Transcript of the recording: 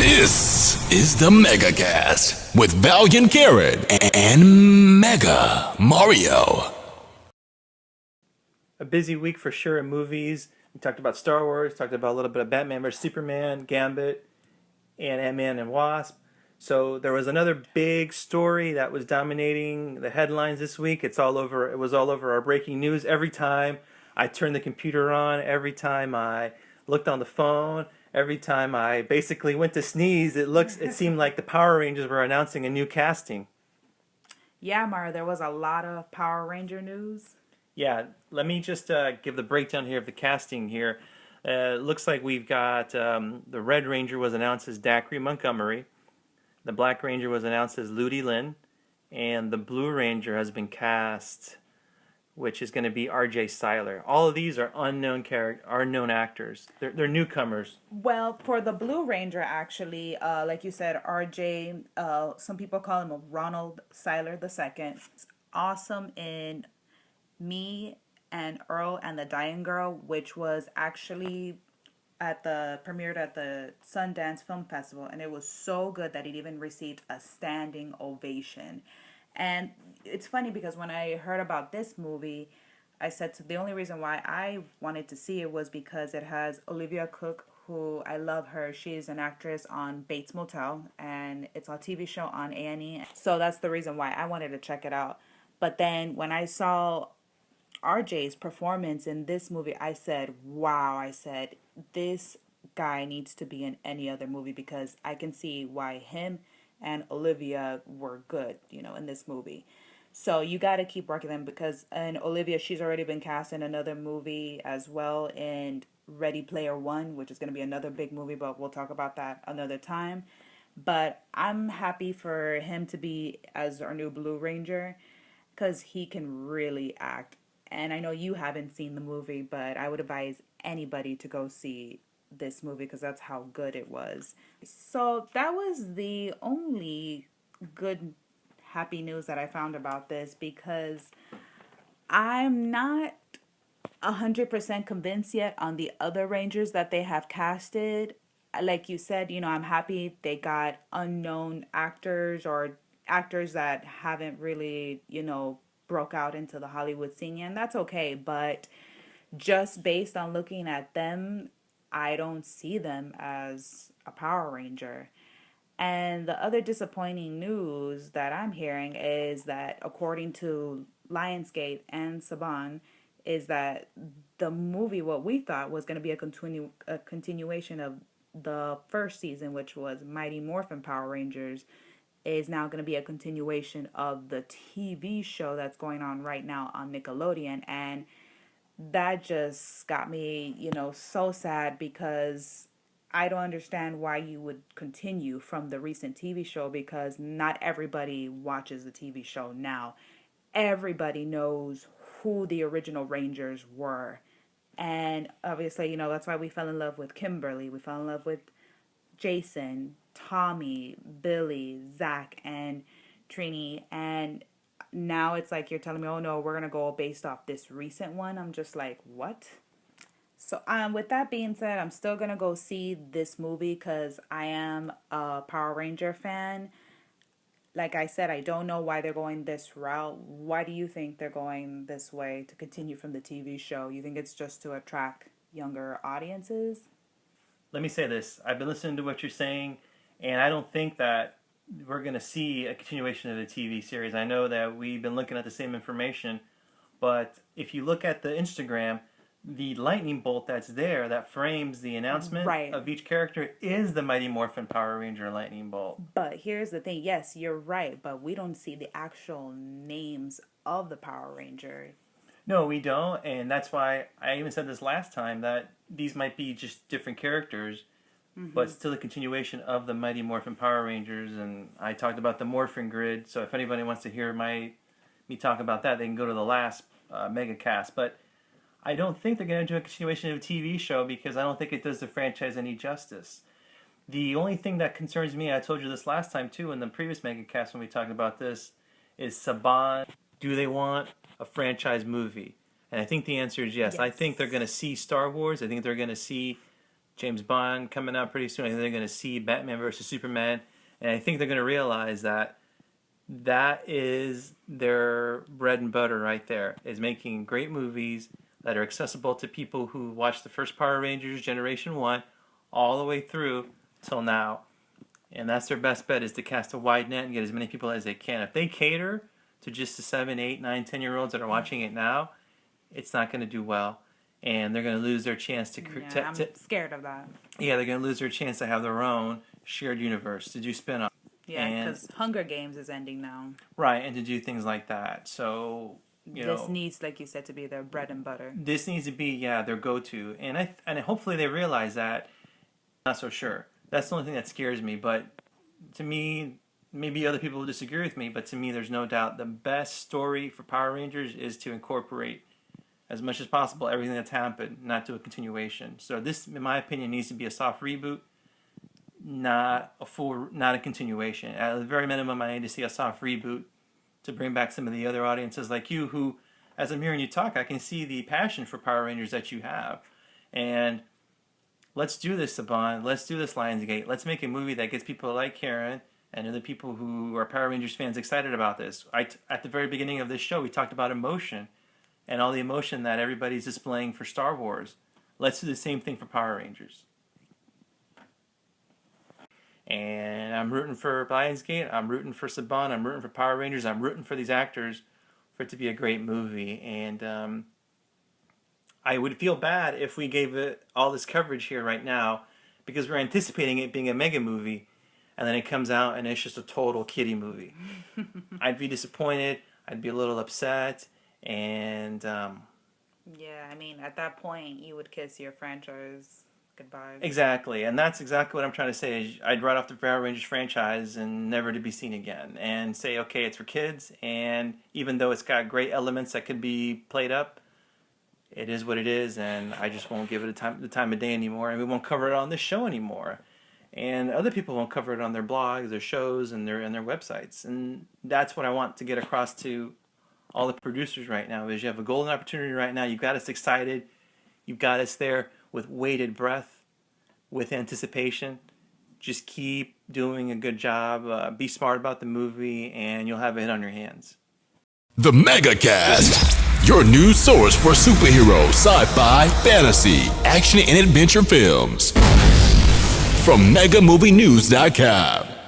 This is the Megacast with Valiant Karen and MegaMario. A busy week for sure in movies. We talked about Star Wars, talked about a little bit of Batman vs. Superman, Gambit, and Ant-Man and Wasp. So there was another big story that was dominating the headlines this week. It was all over our breaking news. Every time I turned the computer on, every time I looked on the phone, every time I basically went to sneeze, it seemed like the Power Rangers were announcing a new casting. Yeah, Mara, there was a lot of Power Ranger news. Yeah, let me just give the breakdown here of the casting here. Looks like we've got the Red Ranger was announced as Dacre Montgomery. The Black Ranger was announced as Ludi Lin. And the Blue Ranger has been cast, which is going to be RJ Cyler. All of these are unknown actors. They're newcomers. Well, for the Blue Ranger, actually, like you said, RJ, some people call him Ronald Cyler II. Awesome in Me and Earl and the Dying Girl, which was actually premiered at the Sundance Film Festival, and it was so good that it even received a standing ovation. And it's funny because when I heard about this movie, I said the only reason why I wanted to see it was because it has Olivia Cooke, who I love her. She's an actress on Bates Motel, and it's a TV show on A&E. So that's the reason why I wanted to check it out. But then when I saw RJ's performance in this movie, I said, wow, this guy needs to be in any other movie, because I can see why him and Olivia were good, in this movie. So you got to keep working them, because and Olivia, she's already been cast in another movie as well, in Ready Player One, which is going to be another big movie, but we'll talk about that another time. But I'm happy for him to be as our new Blue Ranger, because he can really act. And I know you haven't seen the movie, but I would advise anybody to go see this movie, because that's how good it was. So that was the only good, happy news that I found about this, because I'm not 100% convinced yet on the other Rangers that they have casted. Like you said, I'm happy they got unknown actors, or actors that haven't really, broke out into the Hollywood scene, and that's okay. But just based on looking at them, I don't see them as a Power Ranger. And the other disappointing news that I'm hearing is that, according to Lionsgate and Saban, is that the movie, what we thought was going to be a continuation of the first season, which was Mighty Morphin Power Rangers, is now going to be a continuation of the TV show that's going on right now on Nickelodeon. And that just got me, so sad, because I don't understand why you would continue from the recent TV show, because not everybody watches the TV show now. Everybody knows who the original Rangers were. And obviously, that's why we fell in love with Kimberly. We fell in love with Jason, Tommy, Billy, Zach, and Trini. And now it's like you're telling me, oh no, we're going to go based off this recent one. I'm just like, what? So with that being said, I'm still going to go see this movie, because I am a Power Ranger fan. Like I said, I don't know why they're going this route. Why do you think they're going this way to continue from the TV show? You think it's just to attract younger audiences? Let me say this. I've been listening to what you're saying, and I don't think that we're going to see a continuation of the TV series. I know that we've been looking at the same information, but if you look at the Instagram, the lightning bolt that's there that frames the announcement of each character is the Mighty Morphin Power Ranger lightning bolt. But here's the thing. Yes, you're right, but we don't see the actual names of the Power Ranger. No, we don't, and that's why I even said this last time, that these might be just different characters, but still a continuation of the Mighty Morphin Power Rangers. And I talked about the Morphin Grid, so if anybody wants to hear me talk about that, they can go to the last Megacast. But I don't think they're going to do a continuation of a TV show, because I don't think it does the franchise any justice. The only thing that concerns me, I told you this last time too in the previous Megacast when we talked about this, is Saban. Do they want a franchise movie? And I think the answer is yes. I think they're going to see Star Wars. I think they're going to see James Bond coming out pretty soon. I think they're going to see Batman versus Superman, and I think they're going to realize that is their bread and butter right there, is making great movies that are accessible to people who watched the first Power Rangers Generation 1 all the way through till now. And that's their best bet, is to cast a wide net and get as many people as they can. If they cater to just the 7, 8, 9, 10-year-olds that are watching it now, it's not going to do well. And they're going to lose their chance to... I'm scared of that. Yeah, they're going to lose their chance to have their own shared universe, to do spin-offs. Yeah, because Hunger Games is ending now. Right, and to do things like that. So, this needs, like you said, to be their bread and butter. This needs to be, their go-to. And hopefully they realize that. I'm not so sure. That's the only thing that scares me. But to me, maybe other people will disagree with me, but to me, there's no doubt the best story for Power Rangers is to incorporate as much as possible everything that's happened, not do a continuation. So this, in my opinion, needs to be a soft reboot, not a continuation. At the very minimum, I need to see a soft reboot to bring back some of the other audiences like you, who, as I'm hearing you talk, I can see the passion for Power Rangers that you have. And let's do this, Saban. Let's do this, Lionsgate. Let's make a movie that gets people like Karen and other people who are Power Rangers fans excited about this. At the very beginning of this show, we talked about emotion and all the emotion that everybody's displaying for Star Wars. Let's do the same thing for Power Rangers. And I'm rooting for Lionsgate. I'm rooting for Saban. I'm rooting for Power Rangers. I'm rooting for these actors for it to be a great movie. And I would feel bad if we gave it all this coverage here right now, because we're anticipating it being a mega movie, and then it comes out and it's just a total kiddie movie. I'd be disappointed. I'd be a little upset. And yeah, I mean, at that point, you would kiss your franchise goodbye. Exactly, and that's exactly what I'm trying to say. Is I'd write off the Power Rangers franchise and never to be seen again, and say, okay, it's for kids, and even though it's got great elements that could be played up, it is what it is, and I just won't give it the time of day anymore, and we won't cover it on this show anymore. And other people won't cover it on their blogs, their shows, and their websites. And that's what I want to get across to all the producers right now, is you have a golden opportunity right now. You've got us excited. You've got us there with bated breath, with anticipation. Just keep doing a good job. Be smart about the movie, and you'll have a hit on your hands. The Megacast, your new source for superhero, sci-fi, fantasy, action, and adventure films. From megamovienews.com.